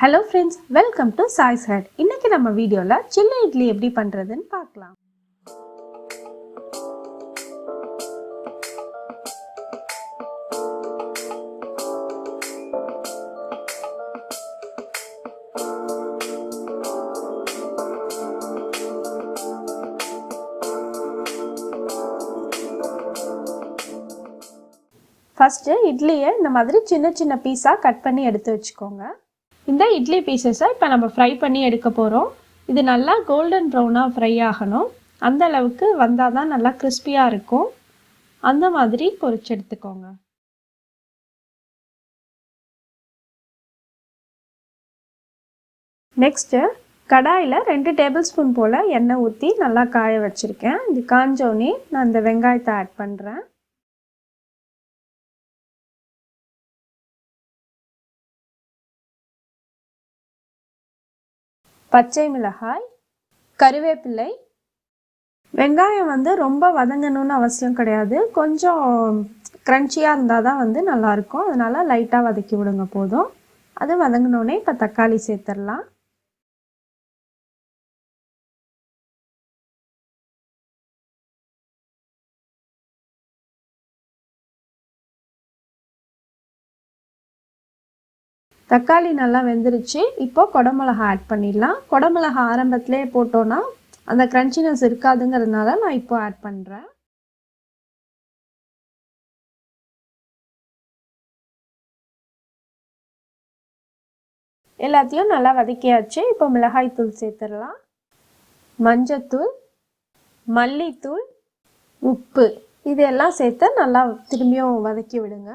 Hello friends, welcome to Sai's Head. இன்னைக்கு நம்ம வீடியோல சில்லி இட்லி எப்படி பண்றதுன்னு பார்க்கலாம். ஃபர்ஸ்ட் இட்லியை இந்த மாதிரி சின்ன சின்ன பீஸா கட் பண்ணி எடுத்து வச்சுக்கோங்க. இந்த இட்லி பீசஸை இப்போ நம்ம ஃப்ரை பண்ணி எடுக்க போகிறோம். இது நல்லா கோல்டன் ப்ரௌனாக ஃப்ரை ஆகணும். அந்த அளவுக்கு வந்தால் தான் நல்லா கிறிஸ்பியாக இருக்கும். அந்த மாதிரி பொரிச்சு எடுத்துக்கோங்க. நெக்ஸ்ட்டு கடாயில் 2 டேபிள் ஸ்பூன் போல் எண்ணெய் ஊற்றி நல்லா காய வச்சுருக்கேன். இது காஞ்சோடனே நான் இந்த வெங்காயத்தை ஆட் பண்ணுறேன். பச்சை மிளகாய், கருவேப்பிலை. வெங்காயம் ரொம்ப வதங்கணும்னு அவசியம் கிடையாது. கொஞ்சம் க்ரன்ச்சியாக இருந்தால் தான் நல்லாயிருக்கும். அதனால் லைட்டாக வதக்கி விடுங்க போதும். அது வதங்கினோடனே இப்போ தக்காளி சேர்த்துடலாம். தக்காளி நல்லா வெந்துருச்சு. இப்போ குடமிளகா ஆட் பண்ணிடலாம். குடமிளகா ஆரம்பத்திலே போட்டோன்னா அந்த க்ரன்ச்சினஸ் இருக்காதுங்கிறதுனால நான் இப்போ ஆட் பண்ணுறேன். எல்லாத்தையும் நல்லா வதக்கியாச்சு. இப்போ மிளகாய் தூள் சேர்த்துடலாம். மஞ்சத்தூள், மல்லித்தூள், உப்பு இதெல்லாம் சேர்த்து நல்லா திரும்பியும் வதக்கி விடுங்க.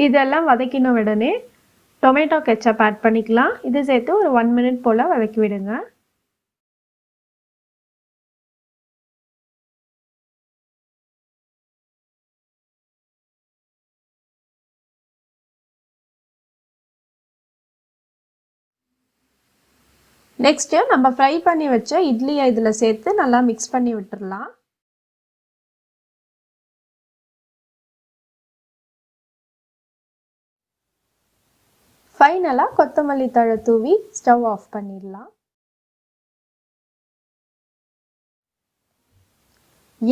இதெல்லாம் வதக்கின உடனே டொமேட்டோ கெச்சப் ஆட் பண்ணிக்கலாம். இது சேர்த்து ஒரு 1 மினிட் போல் வதக்கி விடுங்க. நெக்ஸ்ட்டு நம்ம ஃப்ரை பண்ணி வச்ச இட்லியை இதில் சேர்த்து நல்லா மிக்ஸ் பண்ணி விட்டுடலாம். ஃபைனலாக கொத்தமல்லி தழை தூவி ஸ்டவ் ஆஃப் பண்ணிடலாம்.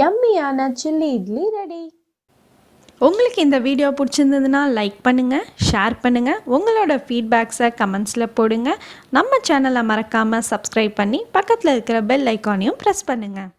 யம்மியான சில்லி இட்லி ரெடி. உங்களுக்கு இந்த வீடியோ பிடிச்சிருந்ததுன்னா லைக் பண்ணுங்கள், ஷேர் பண்ணுங்கள், உங்களோட ஃபீட்பேக்ஸை கமெண்ட்ஸில் போடுங்க. நம்ம சேனலை மறக்காமல் சப்ஸ்கிரைப் பண்ணி பக்கத்தில் இருக்கிற பெல் ஐக்கானையும் ப்ரெஸ் பண்ணுங்கள்.